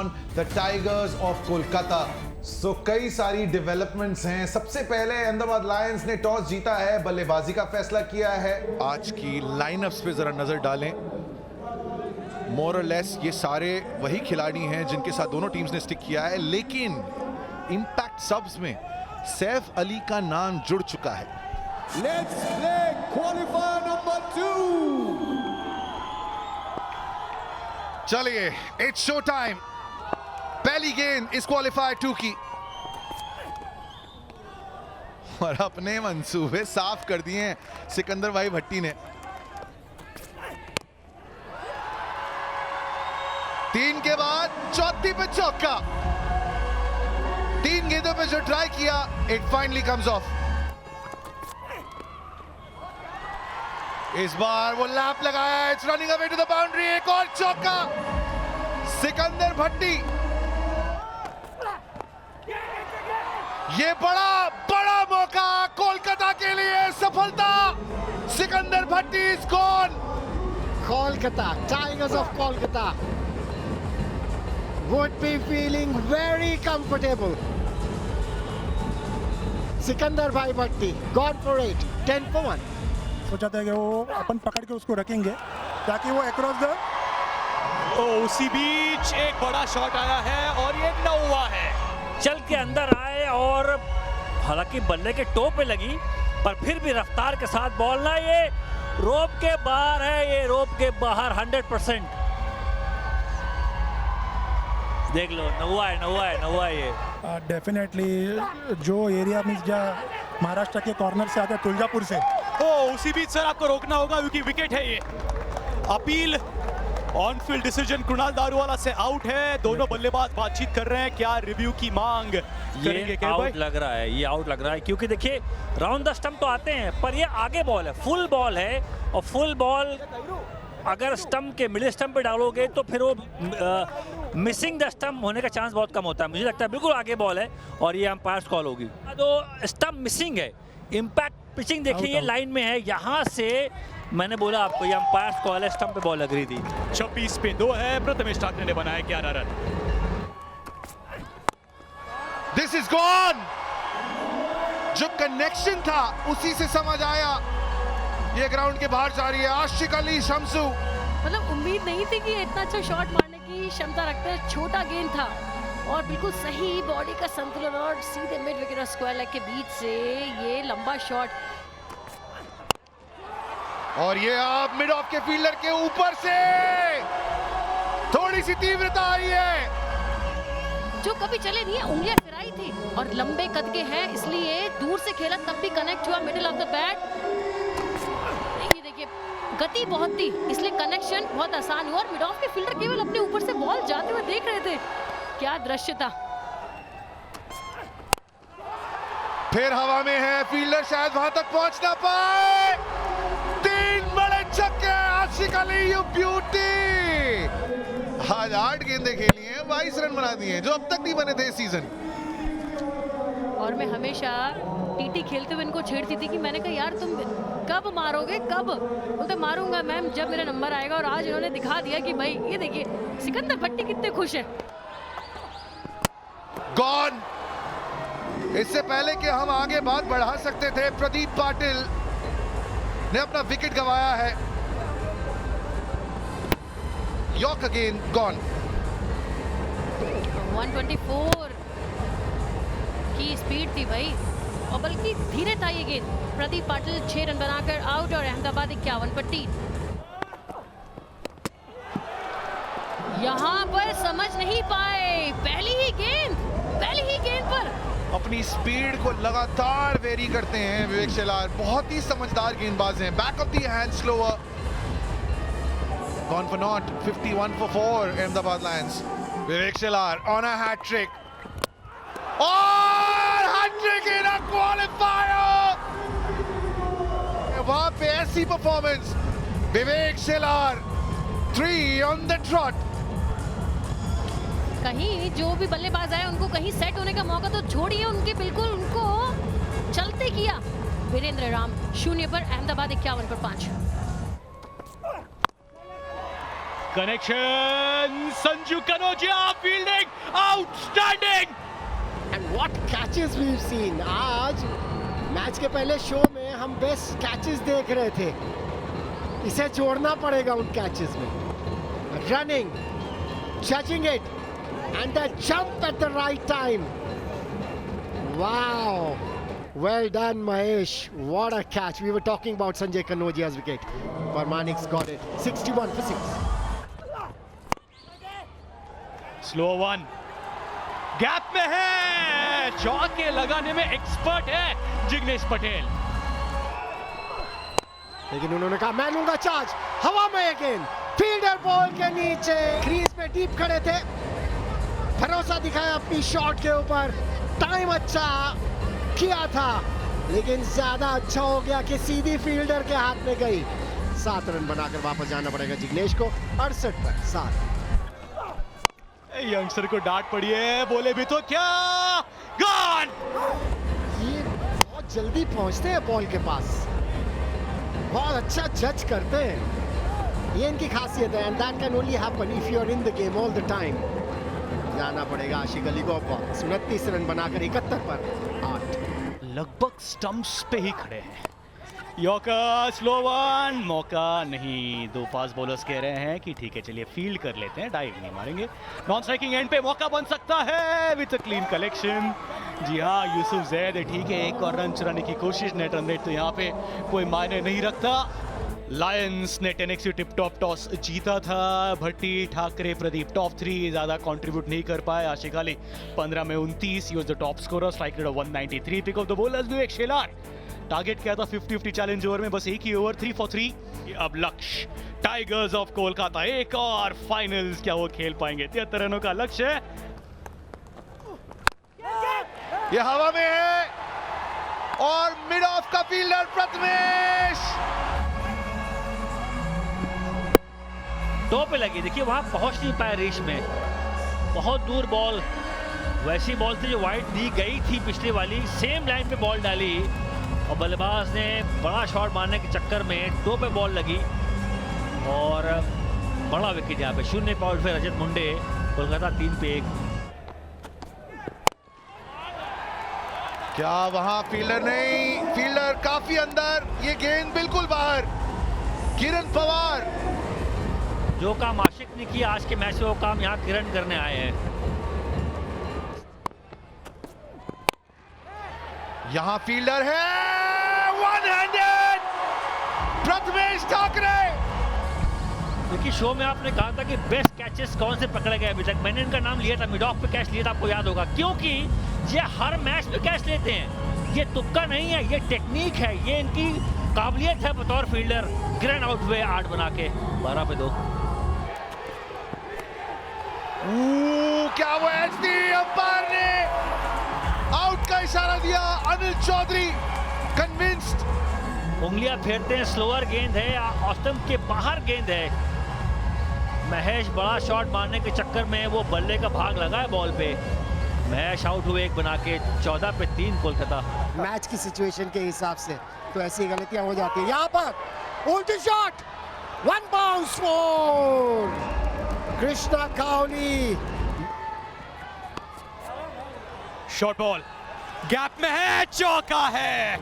On the tigers of Kolkata. So कई सारी developments हैं। सबसे पहले अहमदाबाद लायंस ने टॉस जीता है, बल्लेबाजी का फैसला किया है। आज की लाइनअप्स पे जरा नजर डालें। मोर और लेस ये सारे वही खिलाड़ी हैं जिनके साथ दोनों टीम्स ने स्टिक किया है, लेकिन इंपैक्ट सबs में सैफ अली का नाम जुड़ चुका है। Let's play qualifier number 2. चलिए, इट्स शो टाइम। पहली गेंद इस क्वालिफायर 2 की, और अपने मंसूबे साफ कर दिए हैं सिकंदर भाई भट्टी ने। 3 के बाद चौथी पे चौका। 3 गेंदों पे जो ट्राई किया, इट फाइनली कम्स ऑफ। इस बार वो लैप लगाया, it's running away to the boundary. एक और चौका, सिकंदर भट्टी। ये बड़ा मौका कोलकाता के लिए, सफलता। Sikandar Bhatti is gone. Kolkata, Tigers of Kolkata would be feeling very comfortable. Sikandar Bhai Bhatti, gone for 8, 10 for 1. सोचा था कि वो अपन पकड़ के उसको रखेंगे ताकि वो अक्रॉस द उसी बीच एक बड़ा शॉट आया है और ये नौवा है। चल के अंदर आए और हालांकि बल्ले के टो पे लगी, पर फिर भी रफ्तार के साथ बॉल ना, ये रोप के बाहर है, ये रोप के बाहर 100%। देख लो, नौवा है ये। डेफिनेटली जो एरिया में महाराष्ट्र के कॉर्नर से आता है, तुलजापुर से। उसी बीच सर आपको रोकना होगा क्योंकि विकेट है ये। Appeal on field decision Krunal Daruwalla से आउट है। दोनों बल्लेबाज बातचीत कर रहे हैं, क्या रिव्यू की मांग करेंगे? ये आउट लग रहा है, ये आउट लग रहा है, क्योंकि देखिए राउंड द स्टंप तो आते हैं, पर ये आगे बॉल है, फुल बॉल है, और फुल बॉल अगर स्टंप के मिडिल स्टंप पे डालोगे तो फिर वो मिसिंग द स्टंप होने का चांस बहुत कम होता है। मुझे लगता है बिल्कुल आगे बॉल है और ये अंपायर कॉल होगी। तो स्टंप मिसिंग है, इम्पैक्ट पिचिंग देखिए ये लाइन में है, यहाँ से मैंने बोला आपको ये अंपायर कॉल है, स्टंप पे बॉल लग रही थी। 26 पे 2 है, प्रथमेश ठाकरे ने बनाया 11 रन। This is gone. जो कनेक्शन था उसी से समझ आया ये ग्राउंड के बाहर जा रही है। आशिक अली शमसू, मतलब उम्मीद नहीं थी कि इतना अच्छा शॉट मारने की क्षमता रखते हैं। छोटा गेंद था और बिल्कुल सही बॉडी का संतुलन, और सीधे मिड विकेट और स्क्वायर लेग के बीच से ये लंबा शॉट। और ये आप मिड ऑफ के फील्डर के ऊपर से थोड़ी सी तीव्रता आई है, जो कभी चले नहीं है, उंगलियां फिराई थी और लंबे कद के हैं, इसलिए दूर से खेला तब भी कनेक्ट हुआ मिडिल ऑफ द बैट। देखिए गति बहुत थी, इसलिए कनेक्शन बहुत आसान हुआ और मिड ऑफ के फील्डर केवल अपने ऊपर से बॉल जाते हुए देख रहे थे। क्या दृश्य था। फिर हवा में है, फील्डर शायद वहां तक पहुंच ना पाए। 3 बड़े छक्के, आशिक अली यू ब्यूटी। आज 8 गेंदें खेली हैं, 22 रन बना दिए हैं, जो अब तक नहीं बने थे इस सीजन। और मैं हमेशा टीटी खेलते हुए इनको छेड़ती थी कि मैंने कहा यार तुम कब मारोगे, कब? बोलते मारूंगा मैम जब मेरा नंबर आएगा, और आज इन्होंने दिखा दिया कि भाई ये देखिए सिकंदर भट्टी कितने खुश है। गॉन। इससे पहले कि हम आगे बात बढ़ा सकते थे, प्रदीप पाटिल ने अपना विकेट गंवाया है। York again gone. 124 की स्पीड थी भाई, और बल्कि धीरे था ये गेंद। प्रदीप पाटिल 6 रन बनाकर आउट और अहमदाबाद 51 पर 3। यहाँ पर समझ नहीं पाए, पहली ही गेंद पर अपनी स्पीड को लगातार वेरी करते हैं विवेक शेलार, बहुत ही समझदार गेंदबाज हैं। Back of the hand slower, gone for nought. 51 for 4 Ahmedabad lions. Vivek Shelar on a hattrick, और हैट्रिक इन अ क्वालिफायर। वहां पे ऐसी performance, Vivek Shelar 3 on the trot. कहीं जो भी बल्लेबाज आए उनको कहीं सेट होने का मौका तो छोड़िए, उनको चलते किया। वीरेंद्र राम 0 पर, अहमदाबाद 51 पर 5। Connection, Sanju Kanojia fielding outstanding. And what catches we've seen! आज मैच के पहले शो में हम बेस्ट कैचेस देख रहे थे, इसे जोड़ना पड़ेगा उन कैचेस में। Running, judging it, and the jump at the right time. Wow! Well done, Mahesh. What a catch. We were talking about Sanjay Kanojia's wicket. Parmanik's got it. 61 for 6. Slow one, gap में है, चौके लगाने में expert है जिग्नेश पटेल। लेकिन उन्होंने कहा मैं लूंगा चार्ज, हवा में अगेन, फील्डर बॉल के नीचे, क्रीज में डीप खड़े थे, भरोसा दिखाया अपनी शॉट के ऊपर, टाइम अच्छा किया था, लेकिन ज्यादा अच्छा हो गया कि सीधी फील्डर के हाथ में गई। 7 रन बनाकर वापस जाना पड़ेगा जिग्नेश को, 68 पर 7। यंगस्टर को डांट पड़ी है, बोले भी तो क्या, गॉन। ये बहुत जल्दी पहुंचते हैं बॉल के पास, बहुत अच्छा जज करते हैं, ये इनकी खासियत है। And that can only happen if you are in the game all the time. जाना पड़ेगा आशिक अली को, 29 रन बनाकर 71 पर 8। लगभग स्टंप्स पे ही खड़े हैं। यॉर्कर, स्लो वन, मौका नहीं। 2 फास्ट बॉलर्स कह रहे हैं कि ठीक है चलिए फील्ड कर लेते हैं, डाइव नहीं मारेंगे। नॉन स्ट्राइकिंग एंड पे मौका बन सकता है विद अ क्लीन कलेक्शन। जी हाँ, यूसुफ जैद है, ठीक है, एक और रन चुराने की कोशिश, नेट रन रेट तो यहाँ पे कोई मायने नहीं रखता। लायंस ने 10x टिप टॉप टॉस जीता था। भट्टी, ठाकरे, प्रदीप टॉप 3 ज्यादा कंट्रीब्यूट नहीं कर पाए। आशिक अली 15 में 29, he was the top scorer, strike rate of 193। Pick of the bowlers Vivek Shelar, target किया था 50-50 चैलेंज ओवर में, बस एक ही ओवर, 3 for 3। अब लक्ष्य टाइगर्स ऑफ कोलकाता एक और फाइनल्स, क्या वो खेल पाएंगे? 73 रनों का लक्ष्य है, ये हवा में है और मिड ऑफ का फील्डर प्रथमेश टॉप पे लगी, देखिए वहां पहुंच नहीं पाया रेस में, बहुत दूर बॉल, वैसी बॉल थी जो वाइड दी गई थी पिछली वाली, सेम लाइन पे बॉल डाली और बल्लेबाज ने बड़ा शॉट मारने के चक्कर में टॉप पे बॉल लगी और बड़ा विकेट यहाँ पे। 0 पे आउट, फिर रजत मुंडे, कोलकाता 3 पे 1। क्या वहां फील्डर नहीं, फील्डर काफी अंदर, ये गेंद बिल्कुल बाहर। किरण पवार, जो काम आशिक ने किया आज के मैच में, वो काम यहाँ किरण करने आए हैं। यहां फील्डर है, 100 प्रथमेश ठाकरे। क्योंकि शो में आपने कहा था कि बेस्ट कैचेस कौन से पकड़े गए अभी तक, मैंने इनका नाम लिया था, मिड ऑफ पे कैच लिया था, आपको याद होगा, क्योंकि ये हर मैच में कैच लेते हैं, ये तुक्का नहीं है, ये टेक्निक है, ये इनकी काबिलियत है बतौर फील्डर। ग्रैंड आउट हुए 8 बना के 12 पे 2। क्या वो एच दी, अंपायर ने आउट का इशारा दिया। अनिल चौधरी कन्विंस्ड, उंगलियां फेरते हैं, स्लोअर गेंद है, ऑस्टम के बाहर गेंद है। महेश बड़ा शॉट मारने के चक्कर में वो बल्ले का भाग लगा है बॉल पे, महेश आउट हुए 1 बना के 14 पे 3 कोलकाता। मैच की सिचुएशन के हिसाब से तो ऐसी गलतियां हो जाती है। यहाँ पर उल्टी shot, 1 bounce four, Krishna काउली। Short ball gap में है, चौका है।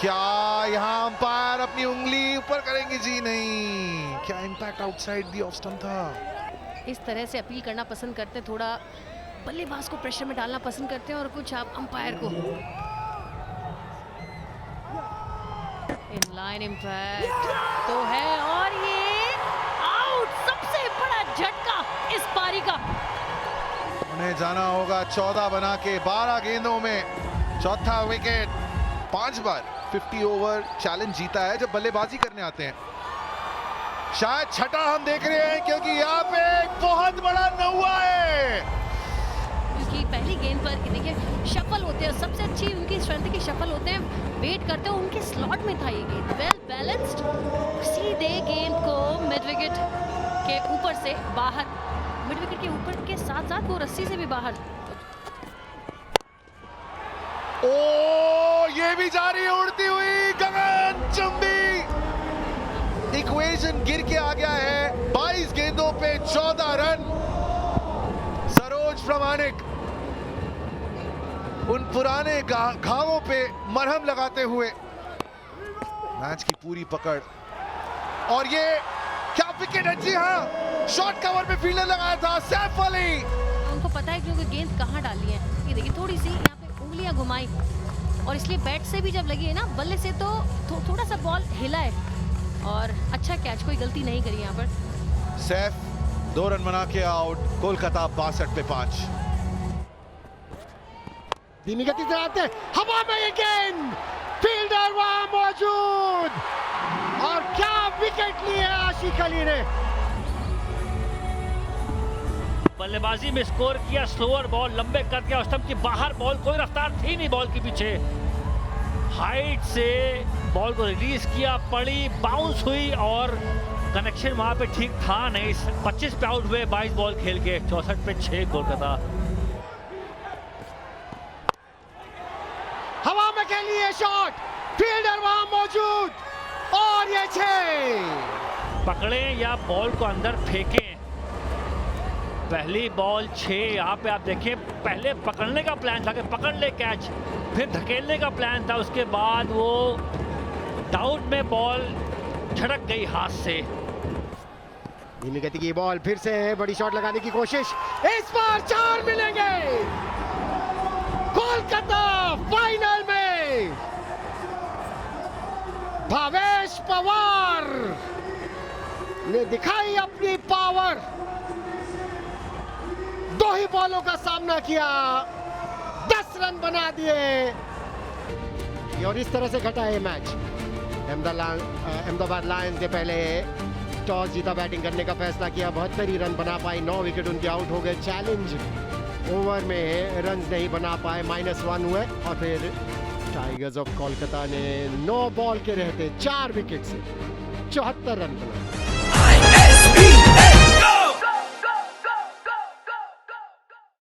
क्या यहां अंपायर अपनी उंगली ऊपर करेंगे? जी नहीं, क्या impact outside the off stump था। इस तरह से अपील करना पसंद करते हैं, थोड़ा बल्लेबाज को प्रेशर में डालना पसंद करते हैं और कुछ आप अंपायर को। इन लाइन इम्पैक्ट तो है और ये आउट, सबसे बड़ा झटका इस पारी का। उन्हें जाना होगा 14 बना के 12 गेंदों में, चौथा विकेट। 5 बार 50 ओवर चैलेंज जीता है जब बल्लेबाजी करने आते हैं। शायद छठा हम देख रहे हैं क्योंकि यहाँ पे एक बहुत बड़ा नौवा है। क्योंकि पहली गेंद पर देखिए शफल होते हैं, सबसे अच्छी उनकी स्ट्रेंथ की शफल होते हैं, वेट करते हैं, उनके स्लॉट में था ये गेंद, वेल बैलेंस्ड, सीधे गेंद को मिड विकेट के ऊपर से बाहर, मिड विकेट के ऊपर के साथ साथ वो रस्सी से भी बाहर। ओ, ये भी जा रही है उड़ती हुई गगनचुंबी प्रामाणिक उन पुराने घावों पे मरहम लगाते हुए मैच की पूरी पकड़, और ये क्या विकेट है। जी हाँ, शॉर्ट कवर में फील्डर लगाया था सैफ अली। उनको पता है कि उनको गेंद कहाँ डाली है। ये देखिए थोड़ी सी यहाँ पे उंगलियां घुमाई, और इसलिए बैट से भी जब लगी है ना, बल्ले से तो थोड़ा सा बॉल हिला है और अच्छा कैच, कोई गलती नहीं करी यहाँ पर। सैफ 2 रन बना के आउट। कोलकाता 62 पे 5। धीमी गति से आते हवा में ये गेंद, फील्डर वहां मौजूद, और क्या विकेट ली है आशिक अली ने। बल्लेबाजी में स्कोर किया, स्लोअर बॉल, लंबे कद के स्टंप की बाहर बॉल, कोई रफ्तार थी नहीं बॉल के पीछे, हाइट से बॉल को रिलीज किया, पड़ी, बाउंस हुई और कनेक्शन वहां पे ठीक था नहीं। 25 पे आउट हुए 22 बॉल खेल के, 64 पे 6 कोलकाता। हवा में खेली है शॉट, फील्डर वहां मौजूद, और ये 6। पकड़े या बॉल को अंदर फेंकें, पहली बॉल 6। यहाँ पे आप देखिए, पहले पकड़ने का प्लान था कि पकड़ ले कैच, फिर धकेलने का प्लान था, उसके बाद वो डाउट में बॉल झड़क गई हाथ से। धीमी गति की बॉल, फिर से बड़ी शॉट लगाने की कोशिश, इस बार 4 मिलेंगे। कोलकाता फाइनल में भावेश पवार ने दिखाई अपनी पावर, 2 ही बॉलों का सामना किया, 10 रन बना दिए, और इस तरह से घटा है मैच। अहमदाबाद लायंस ने पहले टॉस जीता, बैटिंग करने का फैसला किया, 72 ही रन बना पाई, 9 विकेट उनके आउट हो गए। चैलेंज ओवर में रन नहीं बना पाए, -1 हुए, और फिर टाइगर्स ऑफ कोलकाता ने 9 बॉल के रहते 4 विकेट से 74 रन बनाए।